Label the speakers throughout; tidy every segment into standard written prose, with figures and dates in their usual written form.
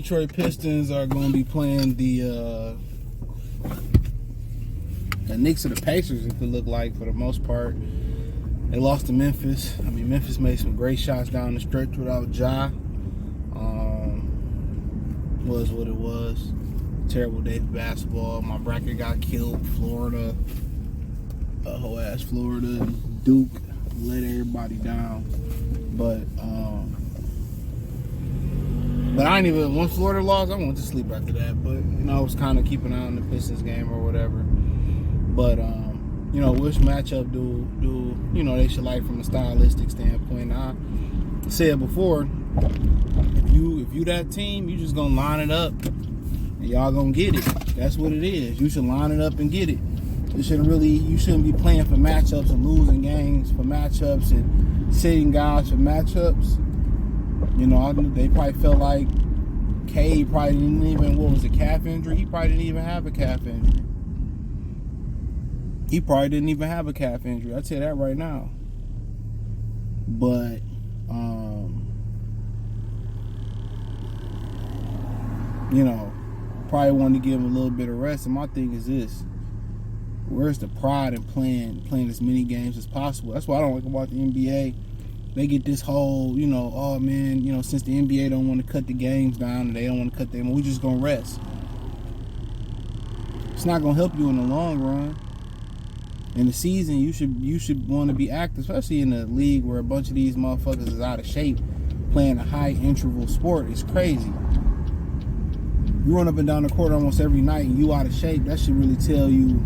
Speaker 1: Detroit Pistons are going to be playing the Knicks or the Pacers, it could look like, for the most part. They lost to Memphis. I mean, Memphis made some great shots down the stretch without Ja. Was what it was. Terrible day for basketball. My bracket got killed. Florida, whole ass Florida, Duke let everybody down. But I didn't even, once Florida lost, I went to sleep after that. But I was kind of keeping an eye on the Pistons game or whatever. But which matchup do they should like from a stylistic standpoint? I said before, if you that team, you just gonna line it up and y'all gonna get it. That's what it is. You should line it up and get it. You shouldn't be playing for matchups and losing games for matchups and sitting guys for matchups. They probably felt like Cade probably didn't even, what was it, calf injury? He probably didn't even have a calf injury. I'll tell you that right now. But probably wanted to give him a little bit of rest. And my thing is this: where's the pride in playing as many games as possible? That's what I don't like about the NBA. They get this whole, oh man, since the NBA don't want to cut the games down and they don't want to cut them, we just gonna rest. It's not gonna help you in the long run. In the season, you should want to be active, especially in a league where a bunch of these motherfuckers is out of shape, playing a high interval sport. It's crazy. You run up and down the court almost every night and you out of shape. That should really tell you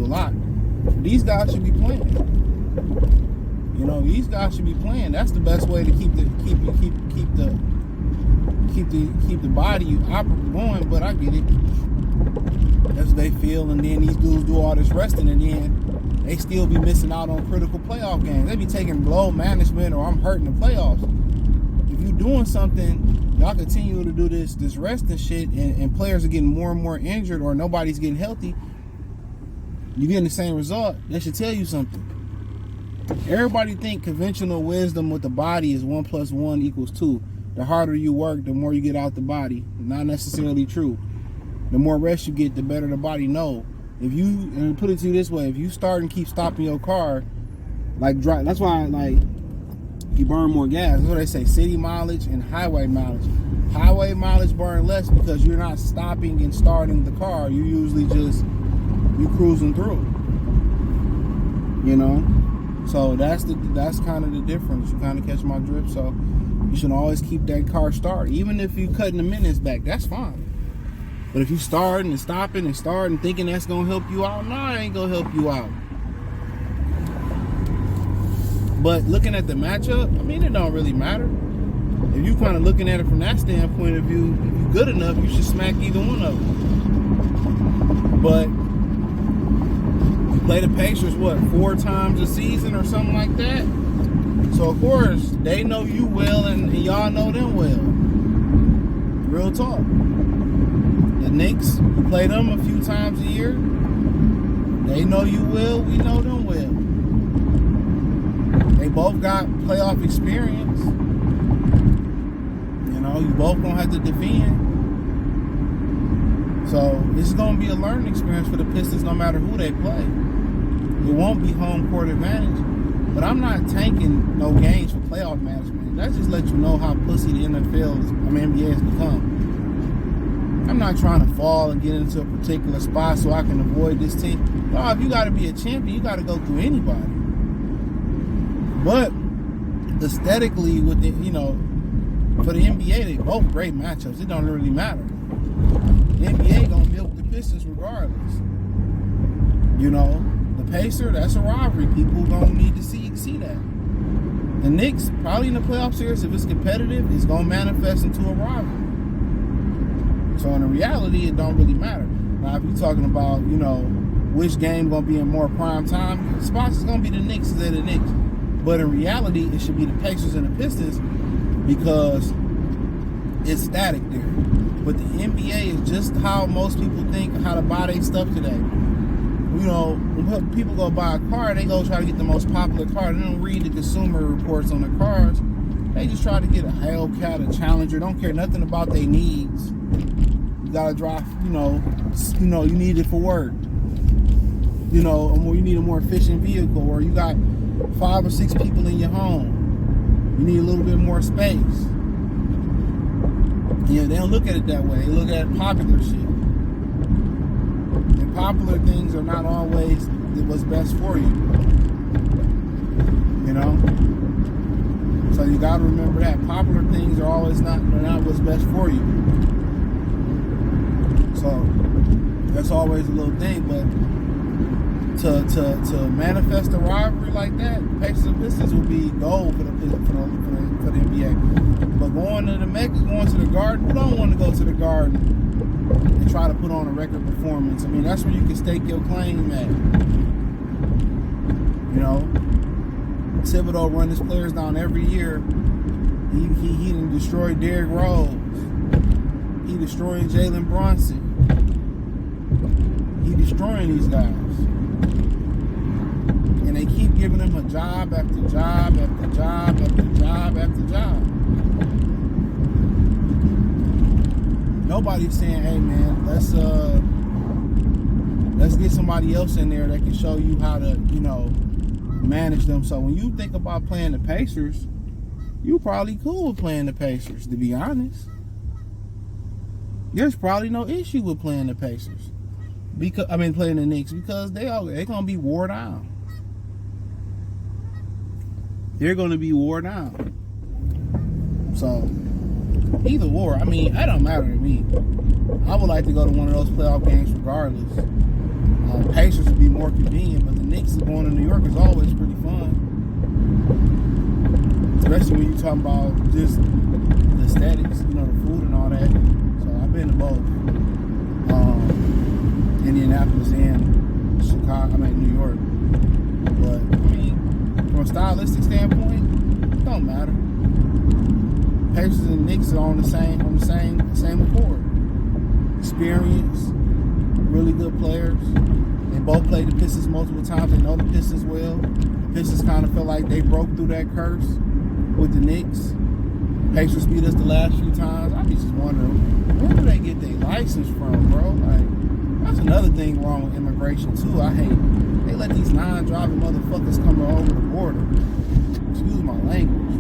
Speaker 1: a lot. These guys should be playing. These guys should be playing. That's the best way to keep the body going. But I get it. That's what they feel, and then these dudes do all this resting, and then they still be missing out on critical playoff games. They be taking low management or I'm hurting the playoffs. If you're doing something, y'all continue to do this resting shit, and players are getting more and more injured or nobody's getting healthy, you're getting the same result. That should tell you something. Everybody think conventional wisdom with the body is 1 + 1 = 2. The harder you work, the more you get out the body. Not necessarily true. The more rest you get, the better the body know. And put it to you this way, if you start and keep stopping your car, that's why you burn more gas. That's what they say, city mileage and highway mileage. Highway mileage burn less because you're not stopping and starting the car. You usually you cruising through. So that's kind of the difference. You kind of catch my drift. So you should always keep that car started. Even if you're cutting the minutes back, that's fine. But if you starting and stopping and starting thinking that's going to help you out, no, it ain't going to help you out. But looking at the matchup, it don't really matter. If you kind of looking at it from that standpoint of view, if you're good enough, you should smack either one of them. But you play the Pacers, 4 times a season or something like that? So, of course, they know you well and y'all know them well. Real talk. The Knicks, you play them a few times a year. They know you well, we know them well. They both got playoff experience. You both gonna have to defend. So this is gonna be a learning experience for the Pistons no matter who they play. It won't be home court advantage. But I'm not tanking no games for playoff management. That just lets you know how pussy the NBA has become. I'm not trying to fall and get into a particular spot so I can avoid this team. No, if you got to be a champion, you got to go through anybody. But aesthetically, for the NBA, they both great matchups. It don't really matter. The NBA gonna milk the Pistons regardless. The Pacers, that's a rivalry. People gonna need to see that. The Knicks, probably in the playoff series, if it's competitive, it's gonna manifest into a rivalry. So in reality, it don't really matter. Now, if you're talking about, which game gonna be in more prime time, spots is gonna be the Knicks instead of the Knicks. But in reality, it should be the Pacers and the Pistons because it's static there. But the NBA is just how most people think how to buy their stuff today. When people go buy a car, they go try to get the most popular car. They don't read the consumer reports on the cars. They just try to get a Hellcat, a Challenger. Don't care nothing about their needs. You gotta drive, you need it for work. You need a more efficient vehicle, or you got 5 or 6 people in your home. You need a little bit more space. They don't look at it that way. They look at popular shit. And popular things are not always what's best for you. So you gotta remember that popular things are always not what's best for you. So that's always a little thing, but to manifest a rivalry like that, Pacers and Pistons would be gold for the NBA. But going to the Mecca, going to the Garden, who don't want to go to the Garden and try to put on a record performance? I mean, that's where you can stake your claim at. Thibodeau run his players down every year. He done destroyed Derrick Rose. He destroying Jalen Brunson. He destroying these guys. And they keep giving him a job after job after job after job after job. Nobody's saying, hey man, let's get somebody else in there that can show you how to, manage them. So when you think about playing the Pacers, you probably cool with playing the Pacers, to be honest. There's probably no issue with playing the Pacers. Playing the Knicks, because they're gonna be wore down. They're gonna be wore down. So either or, it don't matter to me. I would like to go to one of those playoff games regardless. Pacers would be more convenient, but the Knicks going to New York is always pretty fun. Especially when you're talking about just the aesthetics, the food and all that. So I've been to both. Indianapolis and New York. But from a stylistic standpoint, it don't matter. Pacers and Knicks are on the same accord. Experience, really good players. They both played the Pistons multiple times. They know the Pistons well. The Pistons kind of feel like they broke through that curse with the Knicks. Pacers beat us the last few times. I be just wondering, where do they get their license from, bro? That's another thing wrong with immigration too. I hate they let these non-driving motherfuckers come over the border. Excuse my language.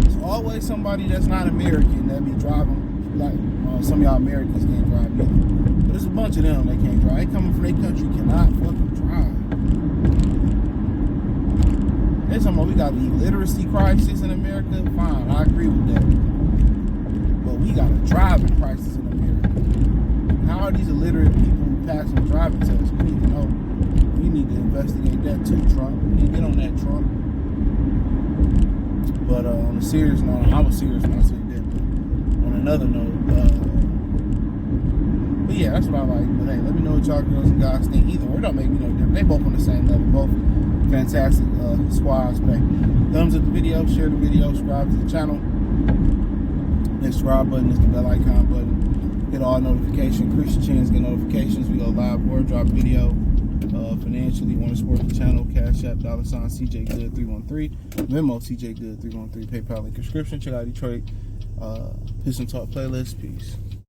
Speaker 1: There's always somebody that's not American that be driving. Like some of y'all Americans can't drive either, but there's a bunch of them that can't drive. They coming from their country, cannot fucking drive. They're talking about we got the illiteracy crisis in America. Fine, I agree with that, but we got a driving crisis in America. How are these illiterate people passing driving tests? We need to know. We need to investigate that too, Trump. We need to get on that, Trump. But on a serious note, I was serious when I said that. But on another note, but yeah, that's what I like. But hey, let me know what y'all girls and guys think. Either or, it don't make me no different. They both on the same level. Both fantastic squads. But hey, thumbs up the video, share the video, subscribe to the channel. The subscribe button is the bell icon button. Get all notifications. Christian Chans get notifications. We go live or drop video. Financially, want to support the channel? Cash App, $ CJ Good 313. Venmo CJ Good 313. PayPal link description. Check out Detroit Piston Talk playlist. Peace.